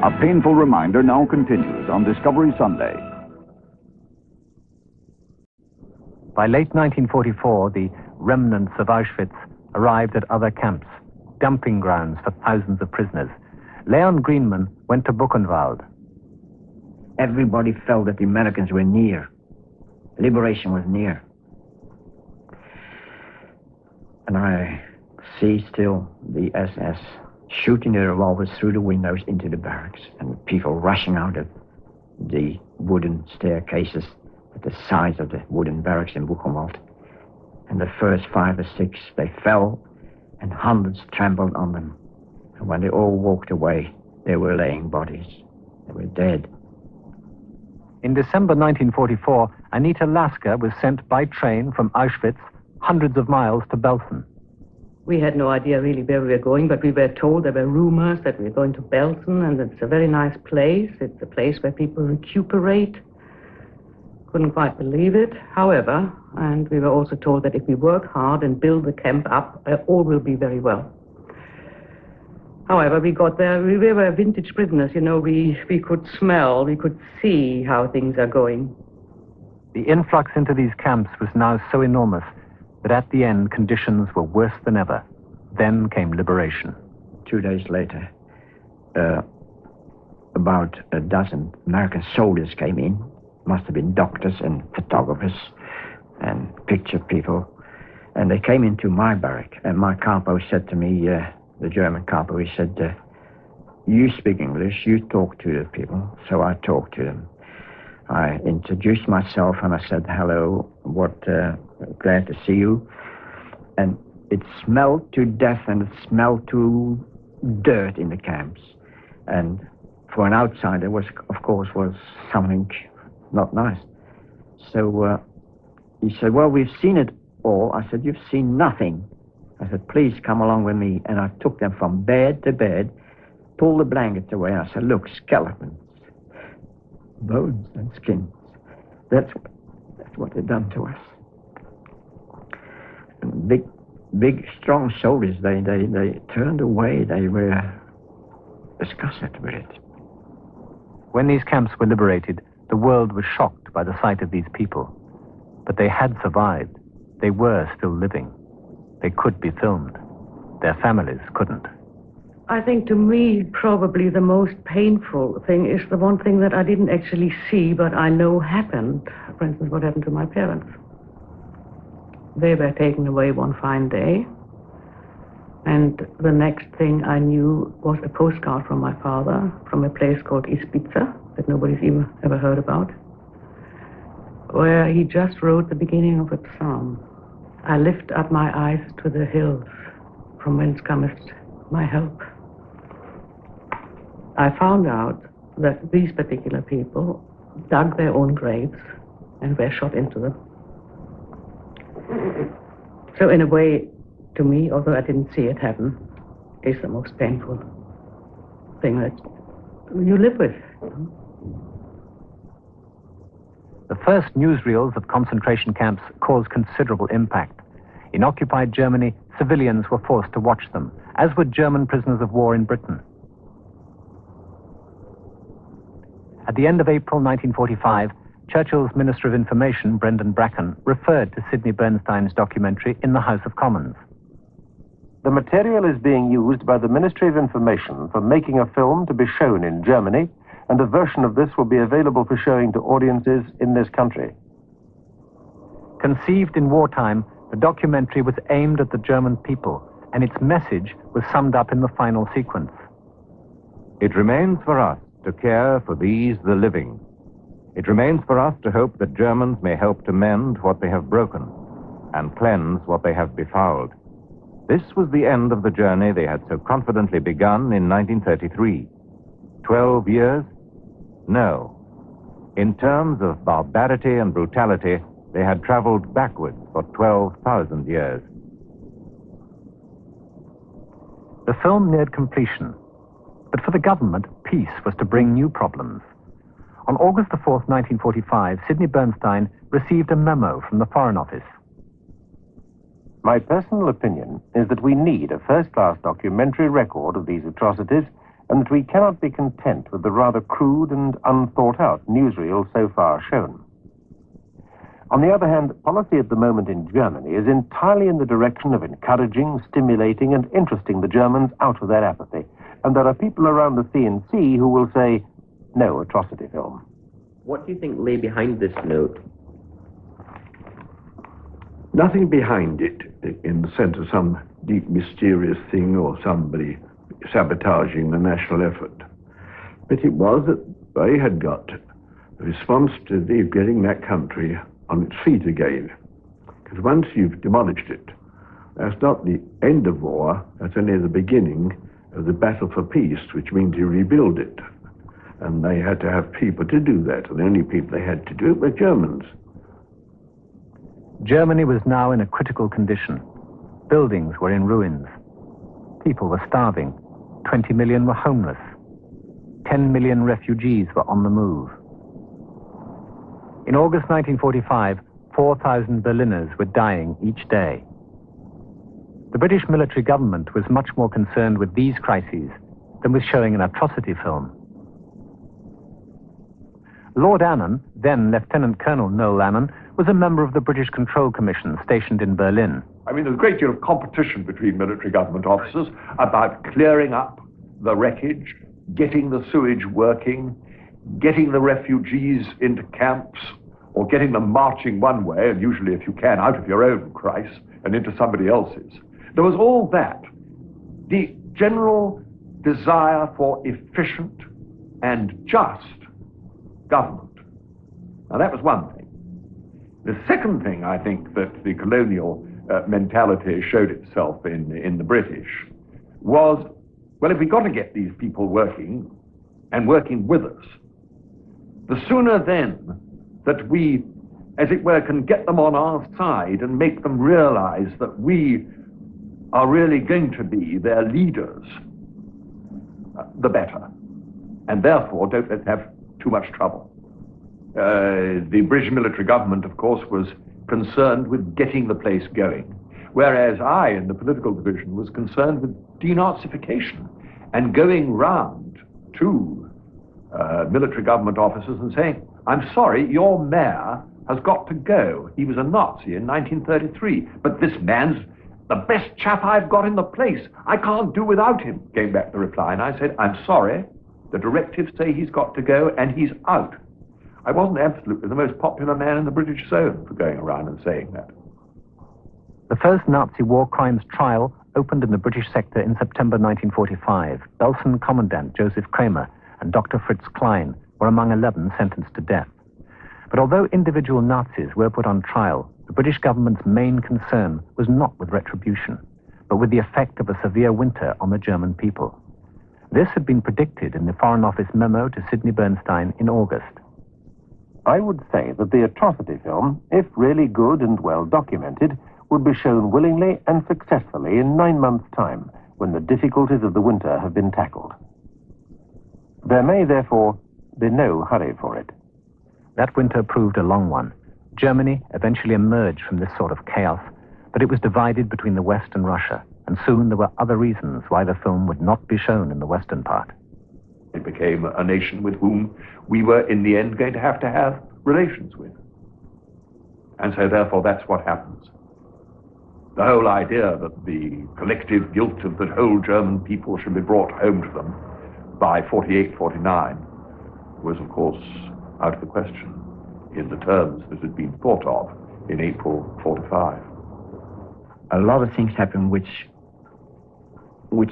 A painful reminder now continues on Discovery Sunday. By late 1944, the remnants of Auschwitz arrived at other camps, dumping grounds for thousands of prisoners. Leon Greenman went to Buchenwald. Everybody felt that the Americans were near. Liberation was near. And I see still the SS shooting their revolvers through the windows into the barracks, and people rushing out of the wooden staircases at the sides of the wooden barracks in Buchenwald. And the first 5 or 6, they fell, and hundreds trampled on them. And when they all walked away, they were laying bodies. They were dead. In December 1944, Anita Lasker was sent by train from Auschwitz hundreds of miles to Belsen. We had no idea really where we were going, but we were told there were rumors that we were going to Belsen, and it's a very nice place. It's a place where people recuperate. Couldn't quite believe it, however, and we were also told that if we work hard and build the camp up, all will be very well. However, we got there, we were vintage prisoners, you know, we could smell, we could see how things are going. The influx into these camps was now so enormous that at the end conditions were worse than ever. Then came liberation. 2 days later, about a dozen American soldiers came in. Must have been doctors and photographers and picture people. And they came into my barrack, and my capo said to me, the German capo, he said, you speak English, you talk to the people. So I talked to them. I introduced myself and I said, hello, glad to see you. And it smelled to death, and it smelled to dirt in the camps. And for an outsider, was something not nice. So he said, well, we've seen it all. I said, you've seen nothing. I said, please come along with me. And I took them from bed to bed, pulled the blankets away, and I said, look, skeletons, bones and skins. That's what they've done to us. And big, strong soldiers, they turned away. They were disgusted with it. When these camps were liberated, the world was shocked by the sight of these people. But they had survived. They were still living. They could be filmed. Their families couldn't. I think to me, probably the most painful thing is the one thing that I didn't actually see, but I know happened. For instance, what happened to my parents. They were taken away one fine day. And the next thing I knew was a postcard from my father from a place called Ispica that nobody's even ever heard about, where he just wrote the beginning of a psalm. I lift up my eyes to the hills, from whence cometh my help. I found out that these particular people dug their own graves and were shot into them. So in a way, to me, although I didn't see it happen, is the most painful thing that you live with. The first newsreels of concentration camps caused considerable impact. In occupied Germany, civilians were forced to watch them, as were German prisoners of war in Britain. At the end of April 1945, Churchill's Minister of Information, Brendan Bracken, referred to Sidney Bernstein's documentary in the House of Commons. The material is being used by the Ministry of Information for making a film to be shown in Germany, and a version of this will be available for showing to audiences in this country. Conceived in wartime, the documentary was aimed at the German people, and its message was summed up in the final sequence. It remains for us to care for these, the living. It remains for us to hope that Germans may help to mend what they have broken and cleanse what they have befouled. This was the end of the journey they had so confidently begun in 1933. 12 years? No. In terms of barbarity and brutality, they had traveled backwards for 12,000 years. The film neared completion, but for the government, peace was to bring new problems. On August 4th, 1945, Sidney Bernstein received a memo from the Foreign Office. My personal opinion is that we need a first-class documentary record of these atrocities and that we cannot be content with the rather crude and unthought-out newsreel so far shown. On the other hand, policy at the moment in Germany is entirely in the direction of encouraging, stimulating, and interesting the Germans out of their apathy. And there are people around the CNC who will say, no atrocity film. What do you think lay behind this note? Nothing behind it, in the sense of some deep, mysterious thing or somebody sabotaging the national effort. But it was that they had got a responsibility of getting that country on its feet again. Because once you've demolished it, that's not the end of war, that's only the beginning of the battle for peace, which means you rebuild it. And they had to have people to do that, and the only people they had to do it were Germans. Germany was now in a critical condition. Buildings were in ruins. People were starving. 20 million were homeless. 10 million refugees were on the move. In August 1945, 4,000 Berliners were dying each day. The British military government was much more concerned with these crises than with showing an atrocity film. Lord Annan, then Lieutenant Colonel Noel Annan, was a member of the British Control Commission stationed in Berlin. I mean, there's a great deal of competition between military government officers about clearing up the wreckage, getting the sewage working, getting the refugees into camps, or getting them marching one way, and usually, if you can, out of your own Christ and into somebody else's. There was all that. The general desire for efficient and just government. Now, that was one thing. The second thing, I think, that the colonial mentality showed itself in the British was, well, if we've got to get these people working and working with us, the sooner then that we, as it were, can get them on our side and make them realize that we are really going to be their leaders, the better. And therefore, don't let them have too much trouble. The British military government, of course, was concerned with getting the place going, whereas I, in the political division, was concerned with denazification and going round to military government officers and saying, I'm sorry, your mayor has got to go. He was a Nazi in 1933, but this man's the best chap I've got in the place. I can't do without him, came back the reply. And I said, I'm sorry, the directives say he's got to go, and he's out. I wasn't absolutely the most popular man in the British zone for going around and saying that. The first Nazi war crimes trial opened in the British sector in September 1945. Belsen Commandant Joseph Kramer and Dr. Fritz Klein were among 11 sentenced to death. But although individual Nazis were put on trial, the British government's main concern was not with retribution, but with the effect of a severe winter on the German people. This had been predicted in the Foreign Office memo to Sidney Bernstein in August. I would say that the atrocity film, if really good and well documented, would be shown willingly and successfully in 9 months' time, when the difficulties of the winter have been tackled. There may, therefore, be no hurry for it. That winter proved a long one. Germany eventually emerged from this sort of chaos, but it was divided between the West and Russia, and soon there were other reasons why the film would not be shown in the western part. It became a nation with whom we were, in the end, going to have relations with. And so, therefore, that's what happens. The whole idea that the collective guilt of the whole German people should be brought home to them by 48, 49 was, of course, out of the question in the terms that had been thought of in April 45. A lot of things happened which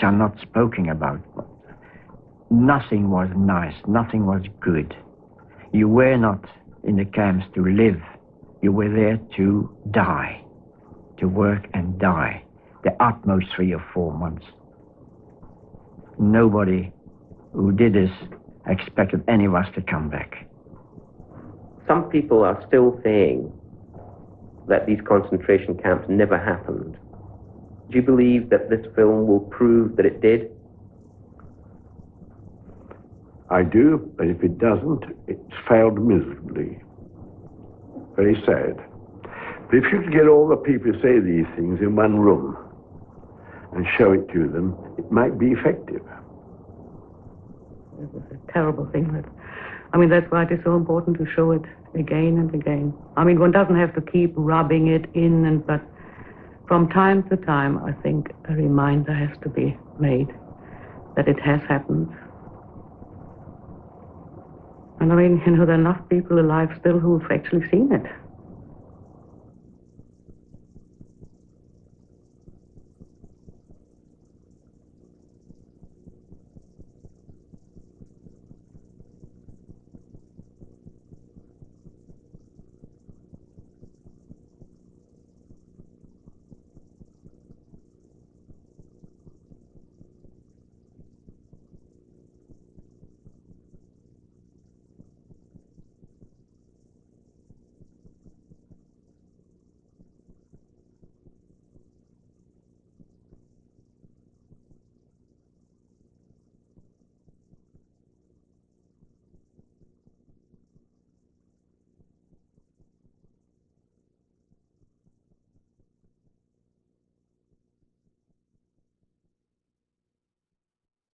are not spoken about. Nothing was nice, nothing was good. You were not in the camps to live. You were there to die, to work and die, the utmost 3 or 4 months. Nobody who did this expected any of us to come back. Some people are still saying that these concentration camps never happened. Do you believe that this film will prove that it did? I do, but if it doesn't, it's failed miserably. Very sad. But if you could get all the people who say these things in one room and show it to them, it might be effective. terrible thing. That's why it is so important to show it again and again. One doesn't have to keep rubbing it in, but from time to time, I think a reminder has to be made that it has happened. And there are enough people alive still who've actually seen it.